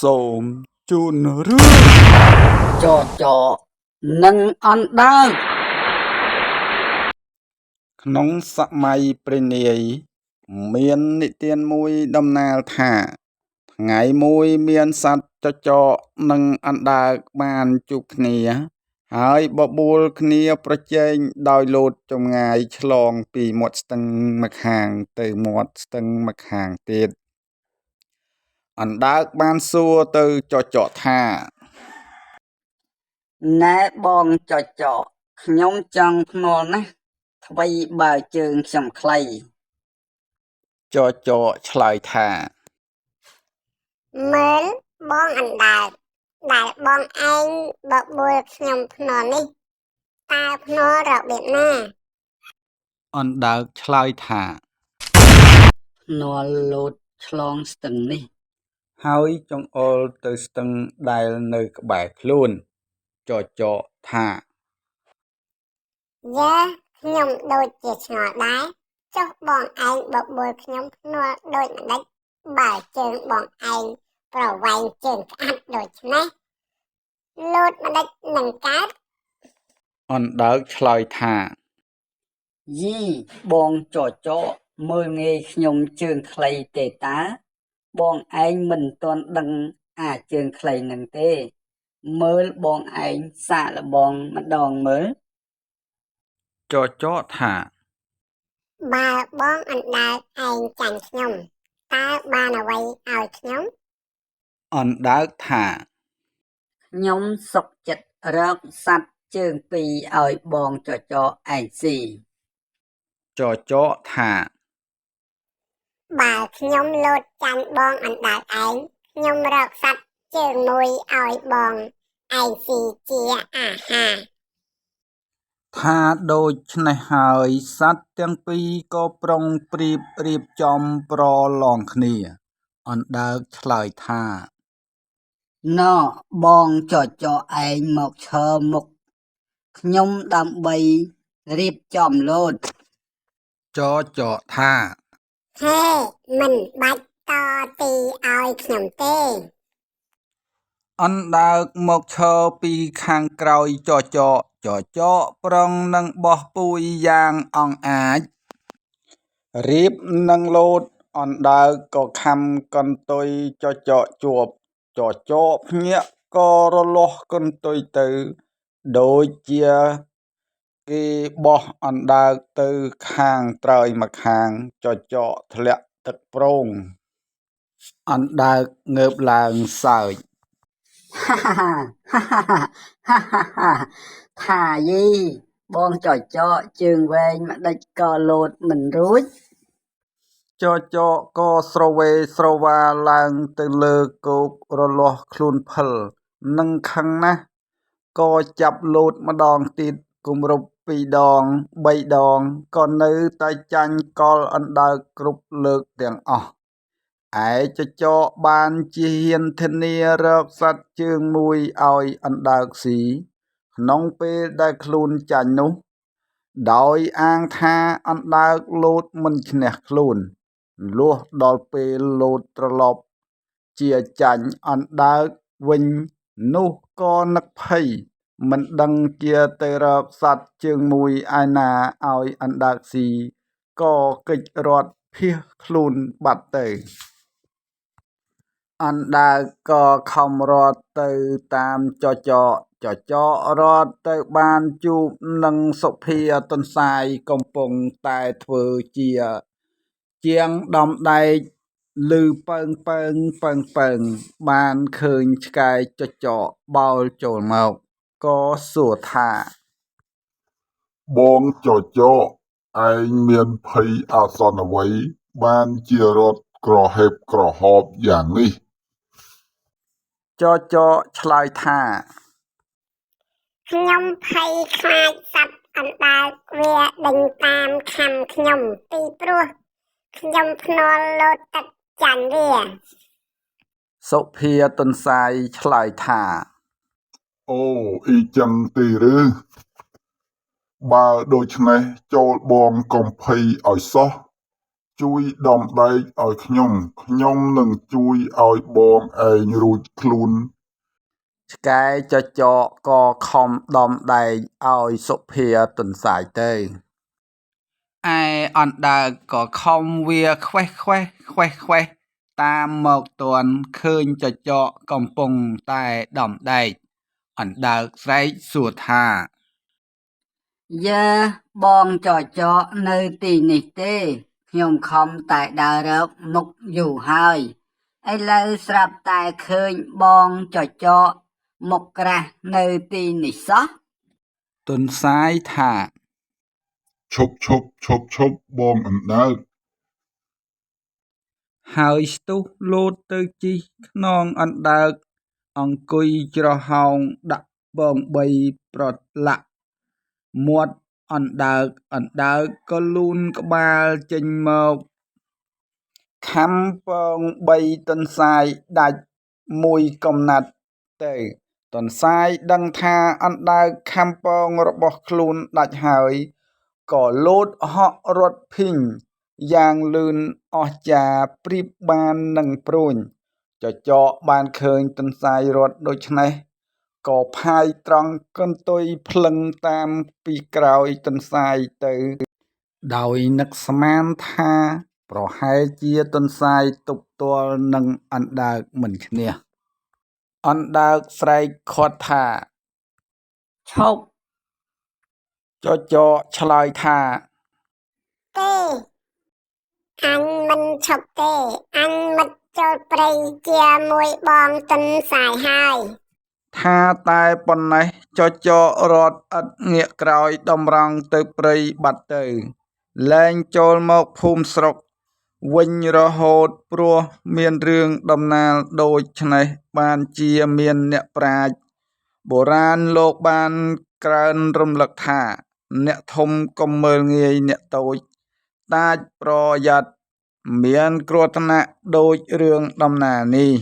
សូមជូនរឿងចនិងអណ្ដើកក្នុងសម័យព្រះនាយមាននិទានមួយដំណាលថាថ្ងៃមួយមានសត្វចចកនិងអណ្ដើកបានជួបគ្នាហើយបបួលគ្នាប្រជែងដោយលោតចម្ងាយឆ្លងពីមាត់ស្ទឹងម្ខាងទៅមាត់ស្ទឹងម្ខាងទៀតអណ្ដើកបានសួរទៅចចកថាណែបងចខ្ញុំចង់ភ្នាល់ណាស់ថ្វីបើជើងខ្ញុំខ្លីចចកឆ្លើយថាមើលបងអណ្ដើកដែលបងឯងបបួលខ្ញុំភ្នាល់នេះតើភ្នាល់របៀបណាអណ្ដើកឆ្លើយថាភ្នាល់លោតឆ្លងស្ទឹងនេះហើយចង្អុលទៅស្ទឹងដែលនៅក្បែរខ្លួនចចកថាយើខ្ញុំដូចជាឆ្ងល់ដែរចុះបងឯងបបួលខ្ញុំភ្នាល់ដូចម្ដេចបើជើងបងឯងប្រវែងជើងក្អាត់ដូចនេះលោតម្ដេចនឹងកើតអណ្ដើកឆ្លើយថាយីបងចមើលងាយខ្ញុំជើងខ្លីទេតាបងឯងមិនទាន់ដឹងអាជើងខ្លីនឹងទេមើលបងឯងសាកល្បងម្ដងមើលចចកថាបើបងអណ្ដើកឯងចាញ់ខ្ញុំតើបានអ្វីឲ្យខ្ញុំអណ្ដើកថាខ្ញុំសុខចិត្តរកសត្វជើងពីរឲ្យបងចឯងស៊ីចចកថាបើខ្ញុំលោតចាញ់បងអណ្ដើកឯងខ្ញុំរកសត្វជើងមួយឲ្យបងឯងស៊ីជាអាហារថាដូច្នេះហើយសត្វទាំងពីរក៏ប្រុងប្រៀបរៀបចំប្រឡងគ្នាអណ្ដើកឆ្លើយថាណ៎បងចឯងមកឈរមុខខ្ញុំដើម្បីរៀបចំលោតចចកថាហេមិនបាច់តទីឲ្យខ្ញុំទេអណ្ដើកមកឈរពីខាងក្រោយចចកប្រឹងនឹងបោះពួយយ៉ាងអង់អាចរៀបនឹងលោតអណ្ដើកក៏ខំកន្ទុយចចកជាប់ចចកភ្ញាក់ក៏រលាស់កន្ទុយទៅដូចជាគេបោះអណ្ដើកទៅខាងត្រើយម្ខាងចចកធ្លាក់ទឹកប្រងអណ្ដើកងើបឡើងសើចហាហាហាថាយីបងចជើងវែងម្ដេចក៏លោតមិនរួចចចកក៏ស្រវេស្រវាឡើងទៅលើគោករលាស់ខ្លួនភិលនឹងខឹងណាស់ក៏ចាប់លោតម្ដងទៀតគម្រប់2 ដង 3 ដងក៏នៅតែចាញ់កលអណ្ដើកគ្រប់លើកទាំងអស់ឯចចកបានជាហ៊ានធានារកសត្វជើងមួយឲ្យអណ្ដើកស៊ីក្នុងពេលដែលខ្លួនចាញ់នោះដោយអាងថាអណ្ដើកលោតមិនឈ្នះខ្លួនលុះដល់ពេលលោតត្រឡប់ជាចាញ់អណ្ដើកវិញនោះក៏នឹកភ័យមិនដឹងជាទៅរកសត្វជើងមួយឯណាឲ្យអណ្ដើកស៊ីក៏គេចរត់ភៀសខ្លួនបាត់ទៅអណ្ដើកក៏ខំរត់ទៅតាមចចករត់ទៅបានជួបនឹងសុភាទន្សាយកំពុងតែធ្វើជាជាងដំដែកឮពើងបានឃើញឆ្កែចចកបោលចូលមកក៏សួរថាបងចចកឯងមានភ័យអាសន្នអ្វីបានជារត់ក្រហេបក្រហបយ៉ាងនេះចចកឆ្លើយថាខ្ញុំភ័យខ្លាចសត្វអណ្ដើកវាដេញតាមខំខ្ញុំពីព្រោះខ្ញុំភ្នាល់លោតទឹកចាញ់វាសុភាទន្សាយឆ្លើយថាអូអ៊ីចឹងទេឬបើដូច្នេះចូលបងកុំភ័យឲ្យសោះ ជួយដំដែកឲ្យខ្ញុំនឹងជួយឲ្យបងឯងរួចខ្លួន ឆ្កែចចកក៏ខំដំដែកឲ្យសុភាទន្សាយទៅឯអណ្ដើកក៏ខំវាខ្វេះតាមមកទាន់ឃើញចចកកំពុងតែដំដែកអណ្ដើកស្រែកសួរថា យើបងចចកនៅទីនេះទេខ្ញុំខំតែដើររកមុខយូរហើយឥឡូវស្រាប់តែឃើញបងចចកមកក្រាស់នៅទីនេះសោះ ទន្សាយថា ឈប់បងអណ្ដើក ហើយស្ទុះលោតទៅជិះខ្នងអណ្ដើកអង្គុយច្រហោងដាក់បងបីប្រឡាក់មាត់អណ្ដើកក៏លូនក្បាលចេញមកខំពងបីទន្សាយដាច់មួយកំណាត់ទៅទន្សាយដឹងថាអណ្ដើកខំពងរបស់ខ្លួនដាច់ហើយក៏លោតហក់រត់ភីងយ៉ាងលឿនអស្ចារ្យប្រៀបបាននឹងព្រួញចចកបានឃើញទន្សាយរត់ដូច្នេះក៏ផាយត្រង់កន្ទុយភ្លឹងតាមពីក្រោយទន្សាយទៅដោយនឹកស្មានថាប្រហែលជាទន្សាយទប់ទល់នឹងអណ្ដើកមិនឈ្នះអណ្ដើកស្រែកឃាត់ថា ឈប់ ចចកឆ្លើយថា ទេអញមិនឈប់ទេអញមិត្តចូលព្រៃជាមួយបងទន្សាយហើយ ថាតែប៉ុណ្ណេះចចករត់ឥតងាកក្រោយតម្រង់ទៅព្រៃបាត់ទៅលែងចូលមកភូមិស្រុកវិញរហូតព្រោះមានរឿងដំណាលដូចច្នេះបានជាមានអ្នកប្រាជ្ញបុរាណលោកបានក្រើនរំលឹកថាអ្នកធំកុំមើលងាយអ្នកតូចតាចប្រយ័ត្នមានគ្រោះថ្នាក់ដូចរឿងដំណាលនេះ